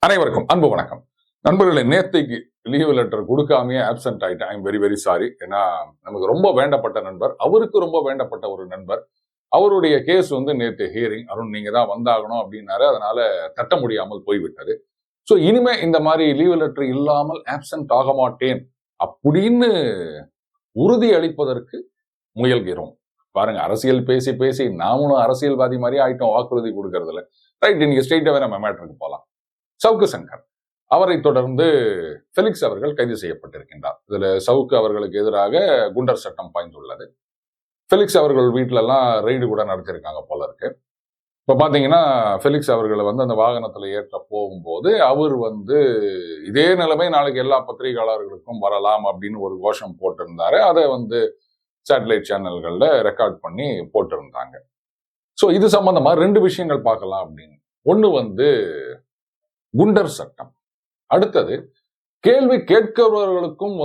அனைவருக்கும் அன்பு வணக்கம். நண்பர்களே, நேத்தைக்கு லீவ் லெட்டர் கொடுக்காமயே ஆப்சென்ட் ஆயிட்டேன். I am very very sorry. ஏன்னா நமக்கு ரொம்ப வேண்டப்பட்ட நண்பர், அவருக்கு ரொம்ப வேண்டப்பட்ட ஒரு நண்பர். அவருடைய கேஸ் நேத்து ஹியரிங். அருண் நீங்க தான் வந்தாகணும் அப்படின்னாரு. அதனால தட்ட முடியாமல் போய்விட்டது. ஸோ இனிமே இந்த மாதிரி லீவ் லெட்டர் இல்லாமல் ஆப்சென்ட் ஆக மாட்டேன் அப்படின்னு உறுதி அளிப்பதற்கு முயல்கிறோம். பாருங்க, அரசியல் பேசி பேசி நாமளும் அரசியல்வாதி மாதிரி ஆயிட்டோம் வாக்குறுதி கொடுக்கறதுல. ரைட், நீங்க ஸ்ட்ரெயிட்டாவே நம்ம மேட்டருக்கு போலாம். சவுக்கு சங்கர் அவரை தொடர்ந்து ஃபெலிக்ஸ் அவர்கள் கைது செய்யப்பட்டிருக்கின்றார். இதுல சவுக்கு அவர்களுக்கு எதிராக குண்டர் சட்டம் பாய்ந்துள்ளது. ஃபெலிக்ஸ் அவர்கள் வீட்டுல எல்லாம் ரெய்டு கூட நடத்திருக்காங்க போல இருக்கு. இப்ப பாத்தீங்கன்னா ஃபெலிக்ஸ் அவர்களை அந்த வாகனத்துல ஏற்ற போகும்போது அவர் இதே நிலைமை நாளைக்கு எல்லா பத்திரிகையாளர்களுக்கும் வரலாம் அப்படின்னு ஒரு கோஷம் போட்டிருந்தாரு. அதை சேட்டலைட் சேனல்கள்ல ரெக்கார்ட் பண்ணி போட்டிருந்தாங்க. சோ இது சம்பந்தமா ரெண்டு விஷயங்கள் பார்க்கலாம் அப்படின்னு. ஒண்ணு குண்டர் சட்டம், அடுத்தது கேள்வி கேட்கிறவர்களுக்கும்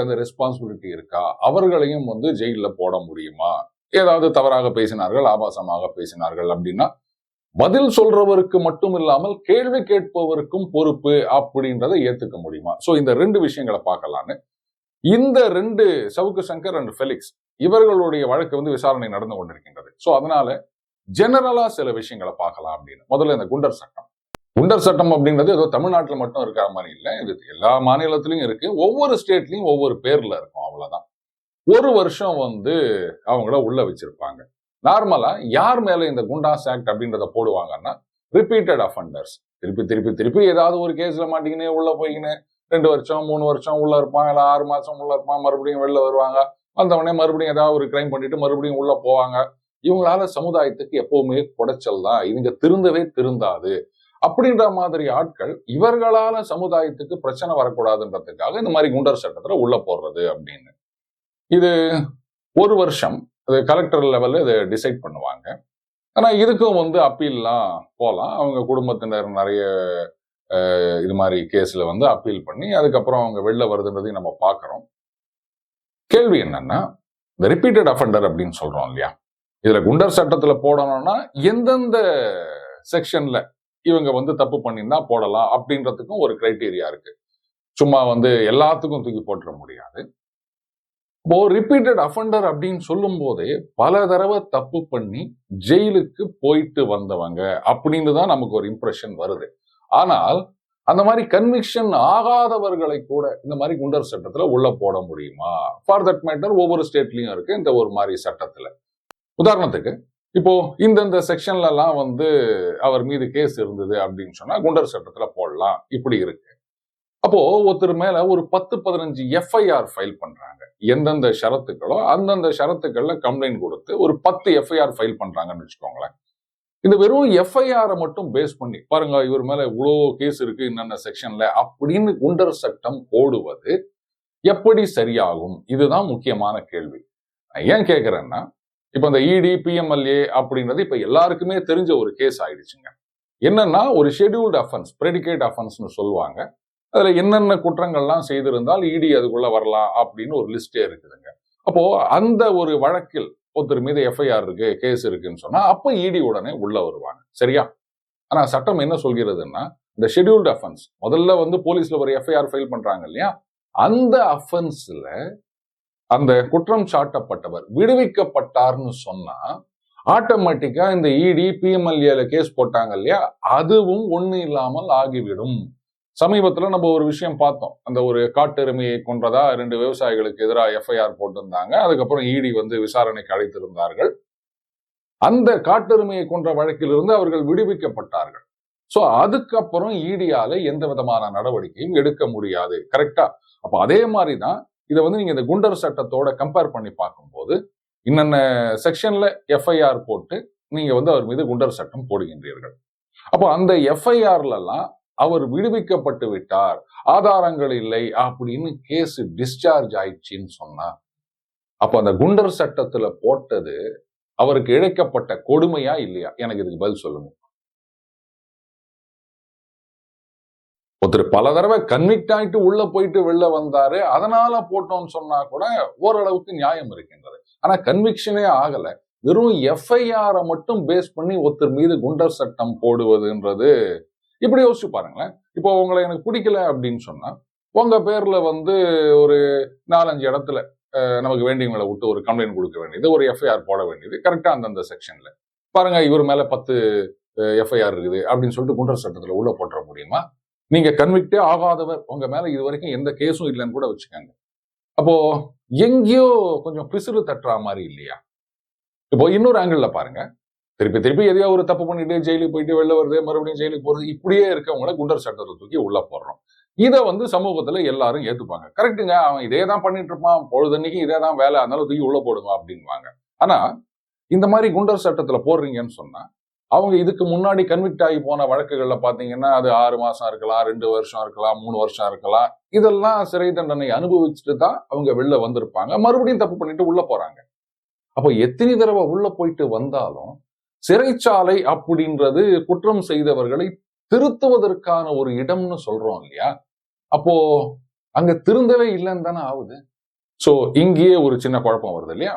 அந்த ரெஸ்பான்சிபிலிட்டி இருக்கா, அவர்களையும் ஜெயில போட முடியுமா, ஏதாவது தவறாக பேசினார்கள், ஆபாசமாக பேசினார்கள் அப்படின்னா பதில் சொல்றவருக்கு மட்டும் இல்லாமல் கேள்வி கேட்பவருக்கும் பொறுப்பு அப்படின்றத ஏத்துக்க முடியுமா? சோ இந்த ரெண்டு விஷயங்களை பார்க்கலான்னு. இந்த ரெண்டு சவுக்கு சங்கர் அண்ட் ஃபெலிக்ஸ் இவர்களுடைய வழக்கு விசாரணை நடந்து கொண்டிருக்கின்றது. சோ அதனால ஜெனரலா சில விஷயங்களை பார்க்கலாம் அப்படின்னு. முதல்ல இந்த குண்டர் சட்டம். குண்டர் சட்டம் அப்படின்றது ஏதோ தமிழ்நாட்டில் மட்டும் இருக்கிற மாதிரி இல்லை, இது எல்லா மாநிலத்திலையும் இருக்கு. ஒவ்வொரு ஸ்டேட்லயும் ஒவ்வொரு பேர்ல இருக்கும், அவ்வளவுதான். ஒரு வருஷம் அவங்கள உள்ள வச்சிருப்பாங்க. நார்மலா யார் மேல இந்த குண்டாஸ் ஆக்ட் அப்படின்றத போடுவாங்கன்னா ரிப்பீட்டட் அஃபண்டர்ஸ். திருப்பி திருப்பி திருப்பி ஏதாவது ஒரு கேஸ்ல மாட்டிக்கினே உள்ள போய்க்கினு 2 வருஷம் 3 வருஷம் உள்ள இருப்பான், இல்ல 6 மாசம் உள்ள இருப்பான், மறுபடியும் வெளில வருவாங்க. வந்தவொடனே மறுபடியும் ஏதாவது ஒரு கிரைம் பண்ணிட்டு மறுபடியும் உள்ள போவாங்க. இவங்களால சமுதாயத்துக்கு எப்பவுமே குடைச்சல் தான், இவங்க திருந்தவே திருந்தாது அப்படின்ற மாதிரி ஆட்கள் இவர்களால சமுதாயத்துக்கு பிரச்சனை வரக்கூடாதுன்றதுக்காக இந்த மாதிரி குண்டர் சட்டத்துல உள்ள போடுறது அப்படின்னு. இது ஒரு வருஷம் கலெக்டர் லெவல்ல இதை டிசைட் பண்ணுவாங்க. ஆனா இதுக்கும் அப்பீல்லாம் போலாம். அவங்க குடும்பத்தினர் நிறைய இது மாதிரி கேஸ்ல அப்பீல் பண்ணி அதுக்கப்புறம் அவங்க வெளில வருதுன்றதையும் நம்ம பார்க்கிறோம். கேள்வி என்னன்னா, இந்த ரிப்பீட்டட் அஃபண்டர் அப்படின்னு சொல்றோம் இல்லையா, இதுல குண்டர் சட்டத்துல போடணும்னா எந்தெந்த செக்ஷன்ல இவங்க தப்பு பண்ணியிருந்தா போடலாம் அப்படின்றதுக்கும் ஒரு கிரைட்டீரியா இருக்கு. சும்மா எல்லாத்துக்கும் தூக்கி போட்டுற முடியாது. இப்போ ரிப்பீட்டட் அஃபண்டர் அப்படின்னு சொல்லும் போதே பல தடவை தப்பு பண்ணி ஜெயிலுக்கு போயிட்டு வந்தவங்க அப்படின்னு தான் நமக்கு ஒரு இம்ப்ரெஷன் வருது. ஆனால் அந்த மாதிரி கன்விக்ஷன் ஆகாதவர்களை கூட இந்த மாதிரி குண்டர் சட்டத்துல உள்ள போட முடியுமா? ஃபார் தட் மேட்டர் ஒவ்வொரு ஸ்டேட்லயும் இருக்கு இந்த ஒரு மாதிரி சட்டத்துல. உதாரணத்துக்கு இப்போ இந்தந்த செக்ஷன்ல எல்லாம் அவர் மீது கேஸ் இருந்தது அப்படின்னு சொன்னா குண்டர் சட்டத்துல போடலாம், இப்படி இருக்கு. அப்போ ஒருத்தர் மேல ஒரு 10-15 எஃப்ஐஆர் ஃபைல் பண்றாங்க. எந்தெந்த ஷரத்துக்களோ அந்தந்த ஷரத்துக்கள்ல கம்ப்ளைண்ட் கொடுத்து ஒரு 10 எஃப்ஐஆர் ஃபைல் பண்றாங்கன்னு வச்சுக்கோங்களேன். இந்த வெறும் எஃப்ஐஆர் மட்டும் பேஸ் பண்ணி பாருங்க இவர் மேல இவ்வளோ கேஸ் இருக்கு என்னென்ன செக்ஷன்ல அப்படின்னு குண்டர் சட்டம் போடுவது எப்படி சரியாகும்? இதுதான் முக்கியமான கேள்வி. ஏன் கேட்கிறேன்னா, இப்ப இந்த இடி பிஎம்எல்ஏ அப்படின்றது இப்ப எல்லாருக்குமே தெரிஞ்ச ஒரு கேஸ் ஆயிடுச்சுங்க. என்னன்னா, ஒரு ஷெட்யூல்டு அஃபென்ஸ், பிரெடிகேட் அஃபென்ஸ்னு சொல்லுவாங்க. அதுல என்னென்ன குற்றங்கள்லாம் செய்திருந்தால் இடி அதுக்குள்ள வரலாம் அப்படின்னு ஒரு லிஸ்டே இருக்குதுங்க. அப்போ அந்த ஒரு வழக்கில் ஒருத்தர் மீது எஃப்ஐஆர் இருக்கு, கேஸ் இருக்குன்னு சொன்னா அப்ப இடி உடனே உள்ள வருவாங்க, சரியா? ஆனா சட்டம் என்ன சொல்கிறதுன்னா, இந்த ஷெட்யூல்டு அஃபென்ஸ் முதல்ல போலீஸ்ல ஒரு எஃப்ஐஆர் ஃபைல் பண்றாங்க இல்லையா, அந்த அஃபென்ஸ்ல அந்த குற்றம் சாட்டப்பட்டவர் விடுவிக்கப்பட்டார்னு சொன்னா ஆட்டோமேட்டிக்கா இந்த இடி பிஎம்எல்ஏல கேஸ் போட்டாங்க இல்லையா, அதுவும் ஒண்ணு இல்லாமல் ஆகிவிடும். சமீபத்துல நம்ம ஒரு விஷயம் பார்த்தோம். அந்த ஒரு காட்டெருமையை கொன்றதா 2 விவசாயிகளுக்கு எதிராக எஃப்ஐஆர் போட்டிருந்தாங்க. அதுக்கப்புறம் இடி விசாரணைக்கு அழைத்திருந்தார்கள். அந்த காட்டெருமையை கொன்ற வழக்கிலிருந்து அவர்கள் விடுவிக்கப்பட்டார்கள். சோ அதுக்கப்புறம் இடியால எந்த விதமான நடவடிக்கையும் எடுக்க முடியாது. கரெக்டா? அப்ப அதே மாதிரிதான் இதை நீங்க இந்த குண்டர் சட்டத்தோட கம்பேர் பண்ணி பார்க்கும்போது இன்னென்ன செக்ஷன்ல எஃப்ஐஆர் போட்டு நீங்க அவர் மீது குண்டர் சட்டம் போடுகின்றீர்கள். அப்போ அந்த எஃப்ஐஆர்ல எல்லாம் அவர் விடுவிக்கப்பட்டு விட்டார், ஆதாரங்கள் இல்லை அப்படின்னு கேஸ் டிஸ்சார்ஜ் ஆயிடுச்சுன்னு சொன்னா அப்ப அந்த குண்டர் சட்டத்துல போட்டது அவருக்கு இழைக்கப்பட்ட கொடுமையா இல்லையா? எனக்கு இதுக்கு பதில் சொல்லுங்க. ஒருத்தர் பல தடவை கன்விக்ட் ஆயிட்டு உள்ள போயிட்டு வெளில வந்தாரு, அதனால போட்டோம்னு சொன்னா கூட ஓரளவுக்கு நியாயம் இருக்கின்றது. ஆனா கன்விக்ஷனே ஆகல, வெறும் எஃப்ஐஆரை மட்டும் பேஸ் பண்ணி ஒருத்தர் மீது குண்டர் சட்டம் போடுவதுன்றது இப்படி யோசிச்சு பாருங்களேன். இப்போ உங்களை எனக்கு பிடிக்கல அப்படின்னு சொன்னா உங்க பேர்ல வந்து ஒரு 4-5 இடத்துல நமக்கு வேண்டியவங்களை விட்டு ஒரு கம்ப்ளைண்ட் கொடுக்க வேண்டியது, ஒரு எஃப்ஐஆர் போட வேண்டியது கரெக்டா அந்தந்த செக்ஷன்ல. பாருங்க இவர் மேல 10 எஃப்ஐஆர் இருக்குது அப்படின்னு சொல்லிட்டு குண்டர் சட்டத்துல உள்ள போட்டுற முடியுமா? நீங்க கன்விக்டே ஆகாதவர், உங்க மேல இது வரைக்கும் எந்த கேஸும் இல்லைன்னு கூட வச்சுக்கோங்க. அப்போ எங்கேயோ கொஞ்சம் பிசுறு தட்டுற மாதிரி இல்லையா? இப்போ இன்னொரு ஆங்கிள் பாருங்க. திருப்பி திருப்பி எதையோ ஒரு தப்பு பண்ணிட்டு ஜெயிலுக்கு போயிட்டு வெளில வருது, மறுபடியும் ஜெயிலுக்கு போறது, இப்படியே இருக்கவங்கள குண்டர் சட்டத்தை தூக்கி உள்ள போடுறோம். இதை வந்து சமூகத்துல எல்லாரும் ஏத்துப்பாங்க. கரெக்டுங்க, அவன் இதே தான் பண்ணிட்டு இருப்பான், பொழுதன்னைக்கு இதே தான் வேலை, அதனால தூக்கி உள்ள போடுங்க அப்படின்வாங்க. ஆனா இந்த மாதிரி குண்டர் சட்டத்துல போடுறீங்கன்னு சொன்னா அவங்க இதுக்கு முன்னாடி கன்விக்ட் ஆகி போன வழக்குகள்ல பாத்தீங்கன்னா அது 6 மாசம் இருக்கலாம், 2 வருஷம் இருக்கலாம், 3 வருஷம் இருக்கலாம். இதெல்லாம் சிறை தண்டனை அனுபவிச்சுட்டு தான் அவங்க வெளில வந்திருப்பாங்க. மறுபடியும் தப்பு பண்ணிட்டு உள்ள போறாங்க. அப்போ எத்தனை தடவை உள்ள போயிட்டு வந்தாலும் சிறைச்சாலை அப்படின்றது குற்றம் செய்தவர்களை திருத்துவதற்கான ஒரு இடம்னு சொல்றோம் இல்லையா? அப்போ அங்க திருந்தவே இல்லைன்னு தானே ஆகுது. சோ இங்கேயே ஒரு சின்ன குழப்பம் வருது இல்லையா?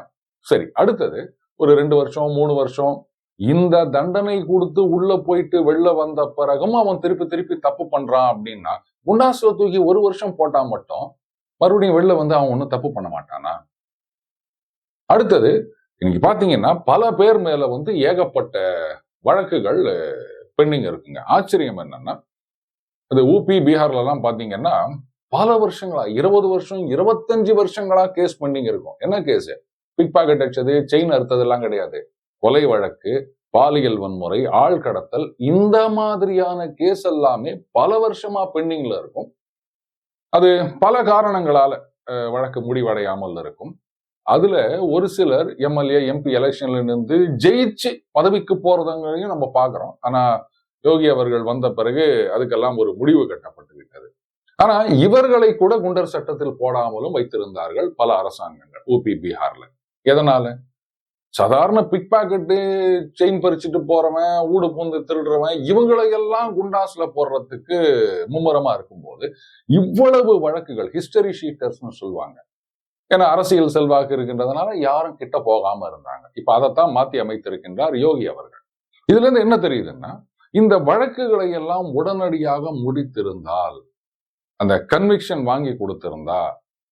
சரி, அடுத்தது ஒரு 2 வருஷம் 3 வருஷம் இந்த தண்டனை கொடுத்து உள்ள போயிட்டு வெளில வந்த பிறகும் அவன் திருப்பி திருப்பி தப்பு பண்றான் அப்படின்னா குண்டாசுல தூக்கி 1 வருஷம் போட்டா மட்டும் மறுபடியும் வெளில வந்து அவன் ஒன்னும் தப்பு பண்ண மாட்டானா? அடுத்தது இன்னைக்கு பாத்தீங்கன்னா பல பேர் மேல வந்து ஏகப்பட்ட வழக்குகள் பெண்டிங் இருக்குங்க. ஆச்சரியம் என்னன்னா அது ஊபி பீகார்ல எல்லாம் பாத்தீங்கன்னா பல வருஷங்களா 20 வருஷம் 25 வருஷங்களா கேஸ் பெண்டிங் இருக்கும். என்ன கேஸ்? பிக் பாக்கெட் அடிச்சது, செயின் அறுத்தது எல்லாம் கிடையாது. கொலை வழக்கு, பாலியல் வன்முறை, ஆள் கடத்தல், இந்த மாதிரியான கேஸ் எல்லாமே பல வருஷமா பெண்டிங்ல இருக்கும். அது பல காரணங்களால வழக்கு முடிவடையாமல் இருக்கும். அதுல ஒரு சிலர் எம்எல்ஏ எம்பி எலெக்ஷன்ல இருந்து ஜெயிச்சு பதவிக்கு போறதுங்களையும் நம்ம பாக்குறோம். ஆனா யோகி அவர்கள் வந்த பிறகு அதுக்கெல்லாம் ஒரு முடிவு கட்டப்பட்டு விட்டது. ஆனா இவர்களை கூட குண்டர் சட்டத்தில் போடாமலும் வைத்திருந்தார்கள் பல அரசாங்கங்கள் ஊபி பீகார்ல. எதனால? சாதாரண பிக் பாக்கெட்டு, செயின் பறிச்சுட்டு போறவன், ஊடு பூந்து திருடுறவன், இவங்களை எல்லாம் குண்டாஸ்ல போடுறதுக்கு மும்முரமா இருக்கும்போது இவ்வளவு வழக்குகள் ஹிஸ்டரி ஷீட்டர்ஸ்னு சொல்லுவாங்க. ஏன்னா அரசியல் செல்வாக்கு இருக்கின்றதுனால யாரும் கிட்ட போகாம இருந்தாங்க. இப்ப அதைத்தான் மாத்தி அமைத்திருக்கின்றார் யோகி அவர்கள். இதுல இருந்து என்ன தெரியுதுன்னா இந்த வழக்குகளை எல்லாம் உடனடியாக முடித்திருந்தால், அந்த கன்விக்ஷன் வாங்கி கொடுத்திருந்தா,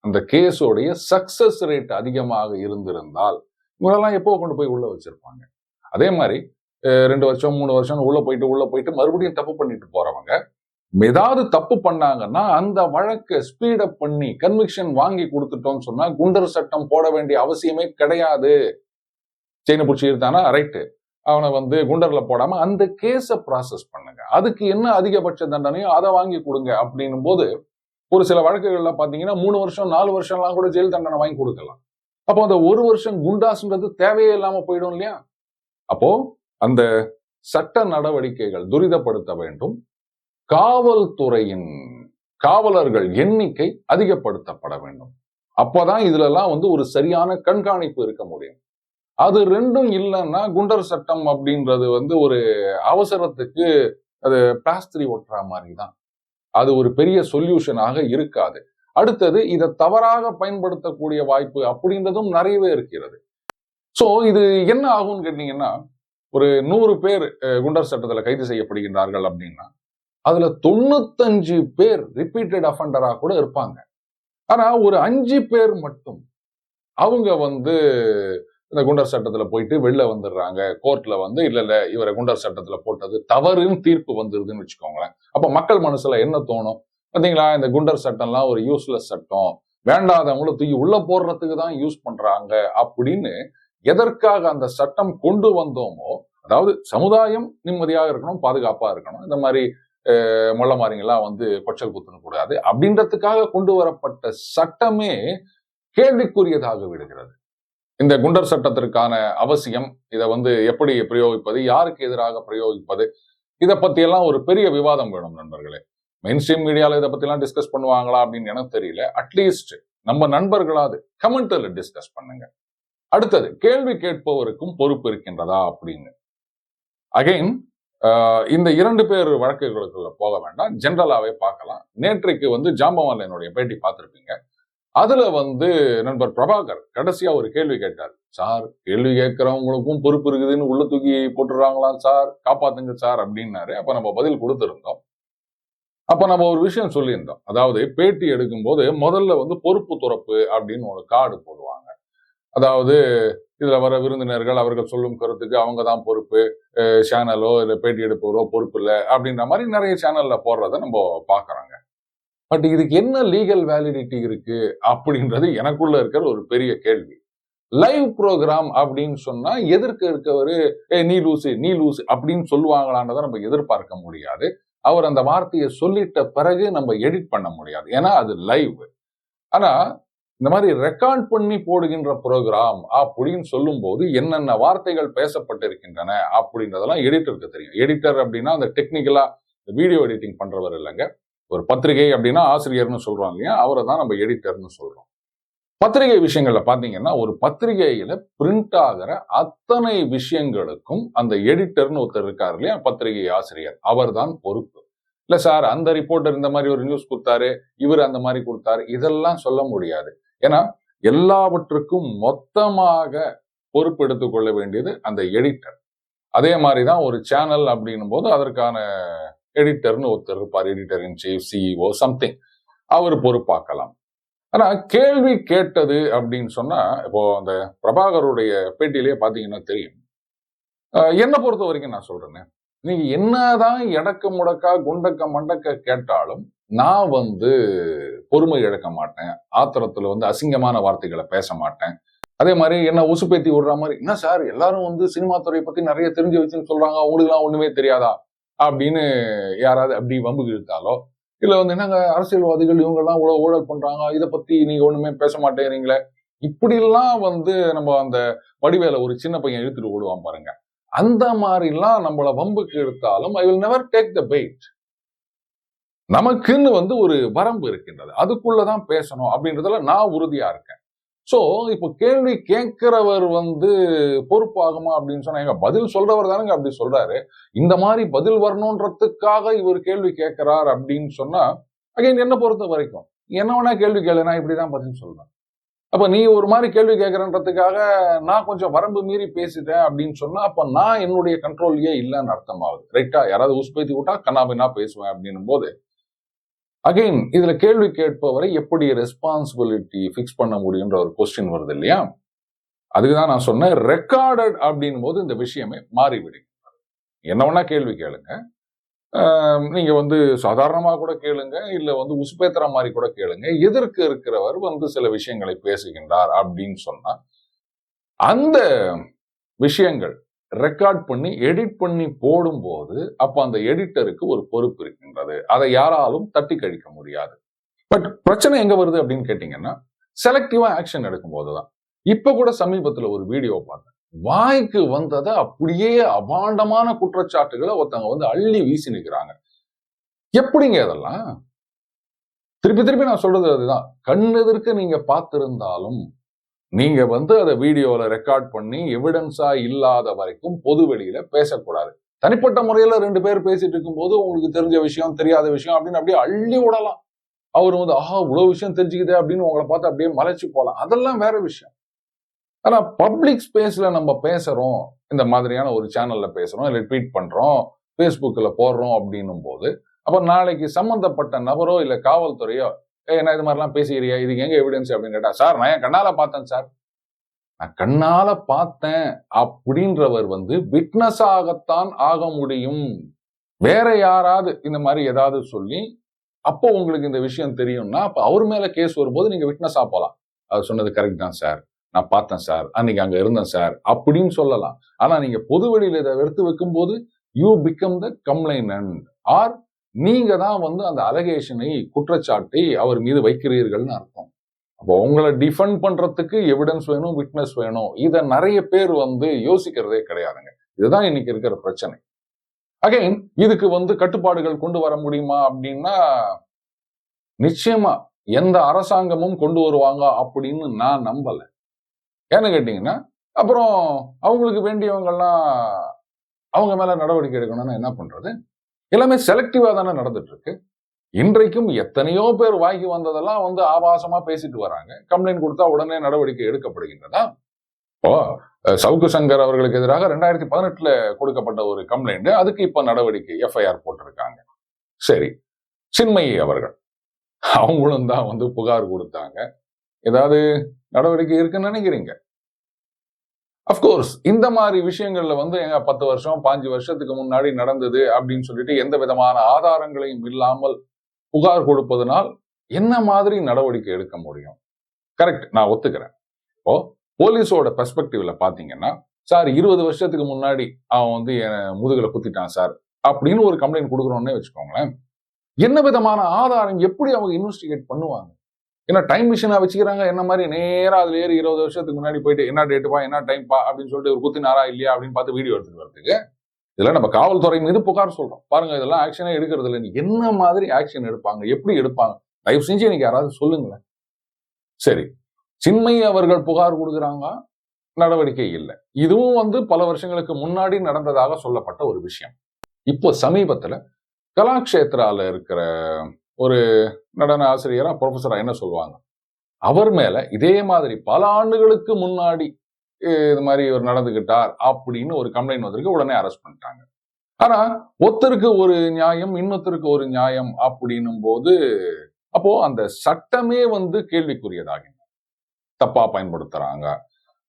அந்த கேஸோடைய சக்சஸ் ரேட் அதிகமாக இருந்திருந்தால் இவங்களெல்லாம் எப்போ கொண்டு போய் உள்ள வச்சிருப்பாங்க. அதே மாதிரி 2 வருஷம் 3 வருஷம் உள்ள போயிட்டு மறுபடியும் தப்பு பண்ணிட்டு போறவங்க ஏதாவது தப்பு பண்ணாங்கன்னா அந்த வழக்கை ஸ்பீடப் பண்ணி கன்விக்ஷன் வாங்கி கொடுத்துட்டோம்னு சொன்னா குண்டர் சட்டம் போட வேண்டிய அவசியமே கிடையாது. செயினை பிடிச்சி இருந்தானா ரைட்டு, அவனை வந்து குண்டர்ல போடாம அந்த கேஸை ப்ராசஸ் பண்ணுங்க, அதுக்கு என்ன அதிகபட்ச தண்டனையோ அதை வாங்கி கொடுங்க அப்படின்னும் போது ஒரு சில வழக்குகள்ல பாத்தீங்கன்னா 3 வருஷம் 4 வருஷம்லாம் கூட ஜெயில் தண்டனை வாங்கி கொடுக்கலாம். அப்போ அந்த 1 வருஷம் குண்டாஸ்ன்றது தேவையே இல்லாம போயிடும் இல்லையா? அப்போ அந்த சட்ட நடவடிக்கைகள் துரிதப்படுத்த வேண்டும். காவல்துறையின் காவலர்கள் எண்ணிக்கை அதிகப்படுத்தப்பட வேண்டும். அப்பதான் இதுல எல்லாம் வந்து ஒரு சரியான கண்காணிப்பு இருக்க முடியும். அது ரெண்டும் இல்லைன்னா குண்டர் சட்டம் அப்படின்றது வந்து ஒரு அவசரத்துக்கு அது பிளாஸ்திரி ஒட்டுற மாதிரி தான். அது ஒரு பெரிய சொல்யூஷனாக இருக்காது. அடுத்தது இதை தவறாக பயன்படுத்தக்கூடிய வாய்ப்பு அப்படின்றதும் நிறையவே இருக்கிறது. சோ இது என்ன ஆகும்னு கேட்டீங்கன்னா ஒரு 100 பேர் குண்டர் சட்டத்துல கைது செய்யப்படுகின்றார்கள் அப்படின்னா அதுல 95 பேர் ரிப்பீட்டட் அஃபண்டரா கூட இருப்பாங்க. ஆனா ஒரு 5 பேர் மட்டும் அவங்க வந்து இந்த குண்டர் சட்டத்துல போயிட்டு வெளில வந்துடுறாங்க. கோர்ட்ல வந்து இல்ல இவரை குண்டர் சட்டத்துல போட்டது தவறுன்னு தீர்ப்பு வந்துருதுன்னு வச்சுக்கோங்களேன். அப்ப மக்கள் மனசுல என்ன தோணும்? பாத்தீங்களா, இந்த குண்டர் சட்டம்லாம் ஒரு யூஸ்லெஸ் சட்டம், வேண்டாதவங்களும் தூக்கி உள்ள போடுறதுக்கு தான் யூஸ் பண்றாங்க அப்படின்னு எதற்காக அந்த சட்டம் கொண்டு வந்தோமோ, அதாவது சமுதாயம் நிம்மதியாக இருக்கணும், பாதுகாப்பா இருக்கணும், இந்த மாதிரி மொள்ள மாறிங்கெல்லாம் வந்து கொச்சல் குத்தணும் கூடாது அப்படின்றதுக்காக கொண்டு வரப்பட்ட சட்டமே கேள்விக்குரியதாக விடுகிறது. இந்த குண்டர் சட்டத்திற்கான அவசியம், இதை வந்து எப்படி பிரயோகிப்பது, யாருக்கு எதிராக பிரயோகிப்பது, இதை பத்தி எல்லாம் ஒரு பெரிய விவாதம் வேணும் நண்பர்களே. மெயின் ஸ்ட்ரீம் மீடியால இதை பத்தி எல்லாம் டிஸ்கஸ் பண்ணுவாங்களா அப்படின்னு எனக்கு தெரியல. அட்லீஸ்ட் நம்ம நண்பர்களாவது கமெண்ட்ல டிஸ்கஸ் பண்ணுங்க. அடுத்தது கேள்வி கேட்பவருக்கும் பொறுப்பு இருக்கின்றதா அப்படின்னு. அகைன் இந்த 2 பேர் வழக்குகளுக்குள்ள போக வேண்டாம், ஜெனரலாவே பார்க்கலாம். நேற்றைக்கு வந்து ஜாம்பவான்ல என்னுடைய பேட்டி பார்த்திருப்பீங்க. அதுல வந்து நண்பர் பிரபாகர் கடைசியா ஒரு கேள்வி கேட்டார். சார், கேள்வி கேட்கிறவங்களுக்கும் பொறுப்பு இருக்குதுன்னு உள்ள தூக்கி போட்டுறாங்களாம் சார், காப்பாத்துங்க சார் அப்படின்னாரு. அப்ப நம்ம பதில் கொடுத்திருந்தோம். அப்ப நம்ம ஒரு விஷயம் சொல்லியிருந்தோம். அதாவது பேட்டி எடுக்கும்போது முதல்ல வந்து பொறுப்பு துறப்பு அப்படின்னு ஒரு கார்டு போடுவாங்க. அதாவது இதுல வர விருந்தினர்கள் அவர்கள் சொல்லும் கருத்துக்கு அவங்க தான் பொறுப்பு. சேனலோ இல்ல பேட்டி எடுப்பவரோ பொறுப்பு இல்ல அப்படின்ற மாதிரி நிறைய சேனல்ல போடுறத நம்ம பாக்குறோங்க. பட் இதுக்கு என்ன லீகல் வேலிடிட்டி இருக்கு அப்படின்றது எனக்குள்ள இருக்கிற ஒரு பெரிய கேள்வி. லைவ் ப்ரோக்ராம் அப்படின்னு சொன்னா எதிர்க்க இருக்கவரு நீ லூசு நீ லூசு அப்படின்னு சொல்லுவாங்களான்றதை நம்ம எதிர்பார்க்க முடியாது. அவர் அந்த வார்த்தையை சொல்லிட்ட பிறகு நம்ம எடிட் பண்ண முடியாது. ஏன்னா அது லைவ். ஆனா இந்த மாதிரி ரெக்கார்ட் பண்ணி போடுகின்ற ப்ரோக்ராம் அப்படின்னு சொல்லும் போது என்னென்ன வார்த்தைகள் பேசப்பட்டிருக்கின்றன அப்படின்றதெல்லாம் எடிட்டருக்கு தெரியும். எடிட்டர் அப்படின்னா அந்த டெக்னிக்கலா வீடியோ எடிட்டிங் பண்றவர் இல்லைங்க. ஒரு பத்திரிகை அப்படின்னா ஆசிரியர்னு சொல்றோம் இல்லையா, அவரை தான் நம்ம எடிட்டர்னு சொல்றோம். பத்திரிகை விஷயங்கள்ல பாத்தீங்கன்னா ஒரு பத்திரிகையில பிரிண்ட் ஆகிற அத்தனை விஷயங்களுக்கும் அந்த எடிட்டர்னு ஒருத்தர் இருக்காரு இல்லையா, பத்திரிகை ஆசிரியர், அவர் தான் பொறுப்பு. இல்ல சார், அந்த ரிப்போர்ட்டர் இந்த மாதிரி ஒரு நியூஸ் கொடுத்தாரு, இவர் அந்த மாதிரி கொடுத்தாரு, இதெல்லாம் சொல்ல முடியாது. ஏன்னா எல்லாவற்றுக்கும் மொத்தமாக பொறுப்பு எடுத்துக்கொள்ள வேண்டியது அந்த எடிட்டர். அதே மாதிரிதான் ஒரு சேனல் அப்படின்னும் போது அதற்கான எடிட்டர்னு ஒருத்தர் இருப்பார், editor in chief, CEO something, அவர் பொறுப்பாக்கலாம். ஆனா கேள்வி கேட்டது அப்படின்னு சொன்னா, இப்போ அந்த பிரபாகருடைய பேட்டியிலேயே பாத்தீங்கன்னா தெரியும். என்னை பொறுத்த வரைக்கும் நான் சொல்றேன், நீங்க என்னதான் எடக்க முடக்கா குண்டக்க மண்டக்க கேட்டாலும் நான் வந்து பொறுமை இழக்க மாட்டேன். ஆத்திரத்துல வந்து அசிங்கமான வார்த்தைகளை பேச மாட்டேன். அதே மாதிரி என்ன உசுப்பேத்தி விடுற மாதிரி, என்ன சார் எல்லாரும் வந்து சினிமா துறையை பத்தி நிறைய தெரிஞ்சு வச்சுன்னு சொல்றாங்க, அவங்களுக்கு எல்லாம் ஒண்ணுமே தெரியாதா அப்படின்னு யாராவது அப்படி வம்புக்கு இழுத்தாலோ, இல்ல வந்து என்னங்க அரசியல்வாதிகள் இவங்க எல்லாம் இவ்வளவு ஊழல் பண்றாங்க, இதை பத்தி நீங்க ஒண்ணுமே பேச மாட்டேங்கிறீங்களே, இப்படி எல்லாம் வந்து நம்ம அந்த வடிவேல ஒரு சின்ன பையன் இழுத்துட்டு ஓடுவான் பாருங்க, அந்த மாதிரி எல்லாம் நம்மள வம்புக்கு இழுத்தாலும் I will never take the bait. நமக்குன்னு வந்து ஒரு வரம்பு இருக்கின்றது, அதுக்குள்ளதான் பேசணும் அப்படின்றதுல நான் உறுதியா இருக்கேன். சோ இப்போ கேள்வி கேட்கிறவர் வந்து பொறுப்பாகுமா அப்படின்னு சொன்னா, எங்க பதில் சொல்றவர் தானங்க அப்படி சொல்றாரு, இந்த மாதிரி பதில் வரணும்ன்றதுக்காக இவர் கேள்வி கேட்கிறார் அப்படின்னு சொன்னா, அகைன் என்ன பொறுத்த வரைக்கும் என்ன வேணா கேள்வி கேளு, நான் இப்படிதான் பதில் சொல்றேன். அப்ப நீ ஒரு மாதிரி கேள்வி கேட்கறன்றதுக்காக நான் கொஞ்சம் வரம்பு மீறி பேசிட்டேன் அப்படின்னு சொன்னா, அப்ப நான் என்னுடைய கண்ட்ரோல்லயே இல்லைன்னு அர்த்தம் ஆகுது. ரைட்டா? யாராவது உசுப்பேத்தி விட்டா கண்ணாபின்னா பேசுவேன் அப்படின்னும் போது, அகைன் இதுல கேள்வி கேட்பவரை எப்படி ரெஸ்பான்சிபிலிட்டி பிக்ஸ் பண்ண முடியும்ன்ற ஒரு கொஸ்டின் வருது இல்லையா? அதுக்குதான் நான் சொன்னேன், ரெக்கார்டட் அப்படின்னும் போது இந்த விஷயமே மாறிவிடும். என்ன வேணா கேள்வி கேளுங்க, நீங்க வந்து சாதாரணமா கூட கேளுங்க, இல்ல வந்து உசுப்பேத்துற மாதிரி கூட கேளுங்க. எதிர்க்க இருக்கிறவர் வந்து சில விஷயங்களை பேசுகின்றார் அப்படின்னு சொன்னா, அந்த விஷயங்கள் ரெக்கார்ட் பண்ணி எடிட் பண்ணி போடும்போது அப்ப அந்த எடிட்டருக்கு ஒரு பொறுப்பு இருக்கின்றது. அதை யாராலும் தட்டி கழிக்க முடியாது. பட் பிரச்சனை எங்க வருது அப்படின்னு கேட்டீங்கன்னா, செலக்டிவா ஆக்ஷன் எடுக்கும் போதுதான். இப்ப கூட சமீபத்துல ஒரு வீடியோ பார்த்தேன். வாய்க்கு வந்ததை அப்படியே அபாண்டமான குற்றச்சாட்டுகளை ஒருத்தவங்க வந்து அள்ளி வீசி நிற்கிறாங்க. எப்படிங்க அதெல்லாம்? திருப்பி திருப்பி நான் சொல்றது அதுதான். கண்ணெதிர்க்க நீங்க பார்த்திருந்தாலும் நீங்க வந்து அதை வீடியோல ரெக்கார்ட் பண்ணி எவிடன்ஸா இல்லாத வரைக்கும் பொது வெளியில பேசக்கூடாது. தனிப்பட்ட முறையில 2 பேர் பேசிட்டு இருக்கும்போது உங்களுக்கு தெரிஞ்ச விஷயம், தெரியாத விஷயம் அப்படின்னு அப்படியே அள்ளி விடலாம். அவர் வந்து ஆஹா இவ்வளவு விஷயம் தெரிஞ்சுக்குதே அப்படின்னு உங்களை பார்த்து அப்படியே மலைச்சு போலாம். அதெல்லாம் வேற விஷயம். ஆனா பப்ளிக் ஸ்பேஸ்ல நம்ம பேசுறோம், இந்த மாதிரியான ஒரு சேனல்ல பேசுறோம், இல்ல ட்வீட் பண்றோம், Facebookல போடுறோம் அப்படின்னும் போது, அப்ப நாளைக்கு சம்பந்தப்பட்ட நபரோ இல்ல காவல்துறையோ, என்ன இது மாதிரிலாம் பேசுகிறியா, இதுக்கு எங்க எவிடன்ஸ் அப்படின்னு கேட்டா, சார் நான் என் கண்ணால பார்த்தேன் சார், நான் கண்ணால பார்த்தேன் அப்படின்றவர் வந்து விட்னஸ் ஆகத்தான் ஆக முடியும். வேற யாராவது இந்த மாதிரி ஏதாவது சொல்லி அப்போ உங்களுக்கு இந்த விஷயம் தெரியும்னா அப்ப அவர் மேல கேஸ் வரும்போது நீங்க விட்னஸா போலாம். அவர் சொன்னது கரெக்ட் தான் சார், நான் பார்த்தேன் சார், அன்னைக்கு அங்க இருந்தேன் சார் அப்படின்னு சொல்லலாம். ஆனா நீங்க பொது வெளியில இதை எடுத்து வைக்கும்போது you become the complainant, or நீங்க தான் வந்து அந்த அலகேஷனை, குற்றச்சாட்டை அவர் மீது வைக்கிறீர்கள்னு அர்த்தம். அப்போ உங்களை டிஃபெண்ட் பண்றதுக்கு எவிடன்ஸ் வேணும், விட்னஸ் வேணும். இதை நிறைய பேர் வந்து யோசிக்கிறதே கிடையாதுங்க. இதுதான் இன்னைக்கு இருக்கிற பிரச்சனை. அகைன் இதுக்கு வந்து கட்டுப்பாடுகள் கொண்டு வர முடியுமா அப்படின்னா, நிச்சயமா எந்த அரசாங்கமும் கொண்டு வருவாங்க அப்படின்னு நான் நம்பல. ஏன்னு கேட்டீங்கன்னா, அப்புறம் அவங்களுக்கு வேண்டியவங்க எல்லாம் அவங்க மேல நடவடிக்கை எடுக்கணும்னா என்ன பண்றது? எல்லாமே செலக்டிவா தானே நடந்துட்டு இருக்கு. இன்றைக்கும் எத்தனையோ பேர் வாங்கி வந்ததெல்லாம் வந்து ஆபாசமா பேசிட்டு வராங்க. கம்ப்ளைண்ட் கொடுத்தா உடனே நடவடிக்கை எடுக்கப்படுகின்றதா? இப்போ சவுக்கு சங்கர் அவர்களுக்கு எதிராக 2018 கொடுக்கப்பட்ட ஒரு கம்ப்ளைண்ட், அதுக்கு இப்ப நடவடிக்கை எஃப்ஐஆர் போட்டிருக்காங்க. சரி, சின்மயி அவர்கள் அவங்களும் தான் வந்து புகார் கொடுத்தாங்க. ஏதாவது நடவடிக்கை இருக்குன்னு நினைக்கிறீங்க? அப்கோர்ஸ் இந்த மாதிரி விஷயங்கள்ல வந்து எங்க 10 வருஷம் 5 வருஷத்துக்கு முன்னாடி நடந்தது அப்படின்னு சொல்லிட்டு எந்த விதமான ஆதாரங்களையும் இல்லாமல் புகார் கொடுப்பதனால் என்ன மாதிரி நடவடிக்கை எடுக்க முடியும்? கரெக்ட், நான் ஒத்துக்கிறேன். இப்போ போலீஸோட பெர்ஸ்பெக்டிவ்ல பாத்தீங்கன்னா, சார் 20 வருஷத்துக்கு முன்னாடி அவன் வந்து என் முதுகுல குத்திட்டான் சார் அப்படின்னு ஒரு கம்ப்ளைண்ட் கொடுக்குறோம்னே வச்சுக்கோங்களேன். என்ன விதமான ஆதாரம், எப்படி அவங்க இன்வெஸ்டிகேட் பண்ணுவாங்க? ஏன்னா டைம் மிஷினா வச்சுக்கிறாங்க. என்ன மாதிரி நேரா அதுல ஏறி 20 வருஷத்துக்கு முன்னாடி போயிட்டு என்ன டேட்டுப்பா என்ன டைம்பா அப்படின்னு சொல்லிட்டு ஒரு குத்தினாரா இல்லையா அப்படின்னு பார்த்து வீடியோ எடுத்துட்டு வரதுக்கு. இதெல்லாம் நம்ம காவல்துறை மீது புகார் சொல்றோம். பாருங்க, இதெல்லாம் ஆக்ஷனே எடுக்கிறது இல்லை. என்ன மாதிரி ஆக்ஷன் எடுப்பாங்க, எப்படி எடுப்பாங்க? தயவு செஞ்சு எனக்கு யாராவது சொல்லுங்களேன். சரி, சின்மயி அவர்கள் புகார் கொடுக்குறாங்க, நடவடிக்கை இல்லை. இதுவும் வந்து பல வருஷங்களுக்கு முன்னாடி நடந்ததாக சொல்லப்பட்ட ஒரு விஷயம். இப்போ சமீபத்துல கலாக்ஷேத்ரால இருக்கிற ஒரு நடன ஆசிரியரா ப்ரொஃபஸரா என்ன சொல்லுவாங்க, அவர் மேல இதே மாதிரி பல ஆண்டுகளுக்கு முன்னாடி இது மாதிரி இவர் நடந்துகிட்டார் அப்படின்னு ஒரு கம்ப்ளைண்ட் வந்திருக்கு. உடனே அரெஸ்ட் பண்ணிட்டாங்க. ஆனா ஒருத்தருக்கு ஒரு நியாயம், இன்னொருத்தருக்கு ஒரு நியாயம் அப்படின்னும் போது அப்போ அந்த சட்டமே வந்து கேள்விக்குரியதாகின்றன. தப்பா பயன்படுத்துறாங்க.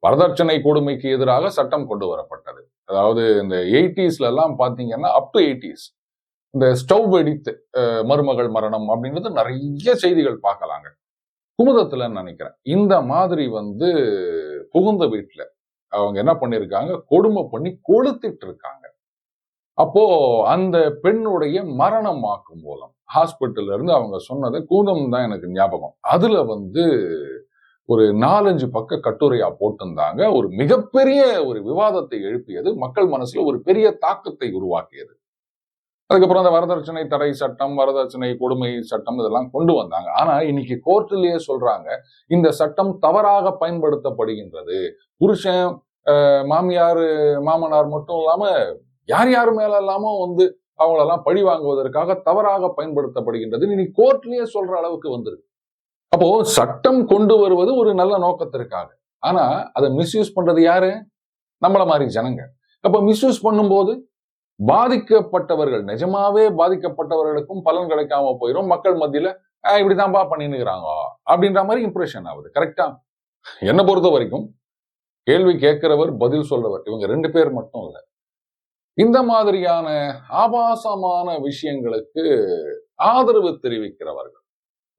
வரதட்சணை கொடுமைக்கு எதிராக சட்டம் கொண்டு வரப்பட்டது. அதாவது இந்த 80ஸ்ல எல்லாம் பாத்தீங்கன்னா, அப் டு 80s இந்த ஸ்டவ் வெடித்து மருமகள் மரணம் அப்படின்றது நிறைய செய்திகள் பார்க்கலாங்க. குமுதத்துல நினைக்கிறேன் இந்த மாதிரி வந்து புகுந்த வீட்டுல அவங்க என்ன பண்ணிருக்காங்க, கொடுமை பண்ணி கொளுத்திட்டு இருக்காங்க. அப்போ அந்த பெண்ணுடைய மரணம் ஆக்கும் மூலம் ஹாஸ்பிட்டல்ல இருந்து அவங்க சொன்னதை கூந்தம் தான் எனக்கு ஞாபகம். அதுல வந்து ஒரு 4-5 பக்க கட்டுரையா போட்டிருந்தாங்க. ஒரு மிகப்பெரிய ஒரு விவாதத்தை எழுப்பியது, மக்கள் மனசுல ஒரு பெரிய தாக்கத்தை உருவாக்கியது. அதுக்கப்புறம் அந்த வரதட்சணை தடை சட்டம், வரதட்சணை கொடுமை சட்டம் இதெல்லாம் கொண்டு வந்தாங்க. ஆனா இன்னைக்கு கோர்ட்டிலேயே சொல்றாங்க, இந்த சட்டம் தவறாக பயன்படுத்தப்படுகின்றது. புருஷன், மாமியார், மாமனார் மட்டும் இல்லாம யார் யார் மேல எல்லாமோ வந்து அவங்களெல்லாம் பழி வாங்குவதற்காக தவறாக பயன்படுத்தப்படுகின்றது. இன்னைக்கு கோர்ட்லயே சொல்ற அளவுக்கு வந்திருக்கு. அப்போ சட்டம் கொண்டு வருவது ஒரு நல்ல நோக்கத்திற்காக. ஆனா அதை மிஸ்யூஸ் பண்றது யாரு? நம்மள மாதிரி ஜனங்க. அப்ப மிஸ்யூஸ் பண்ணும்போது பாதிக்கப்பட்டவர்கள், நிஜமாவே பாதிக்கப்பட்டவர்களுக்கும் பலன் கிடைக்காம போயிடும். மக்கள் மத்தியில இப்படிதான்பா பண்ணினுக்கிறாங்க அப்படின்ற மாதிரி இம்ப்ரெஷன் ஆகுது. கரெக்டா? என்னை பொறுத்த வரைக்கும் கேள்வி கேட்கிறவர், பதில் சொல்றவர், இவங்க 2 பேர் மட்டும் இல்ல. இந்த மாதிரியான ஆபாசமான விஷயங்களுக்கு ஆதரவு தெரிவிக்கிறவர்கள்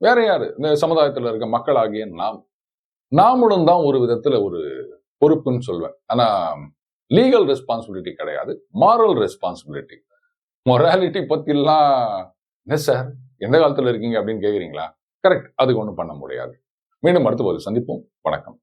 வேற யாரு? இந்த சமுதாயத்துல இருக்க மக்களாகிய நாமளும் தான் ஒரு விதத்துல ஒரு பொறுப்புன்னு சொல்வேன். ஆனா லீகல் ரெஸ்பான்சிபிலிட்டி கிடையாது, மாரல் ரெஸ்பான்சிபிலிட்டி. மொராலிட்டி பத்தி எல்லாம் என்ன சார் எந்த காலத்துல இருக்கீங்க அப்படின்னு கேக்குறீங்களா? கரெக்ட், அதுக்கு ஒண்ணும் பண்ண முடியாது. மீண்டும் அடுத்த போது சந்திப்போம். வணக்கம்.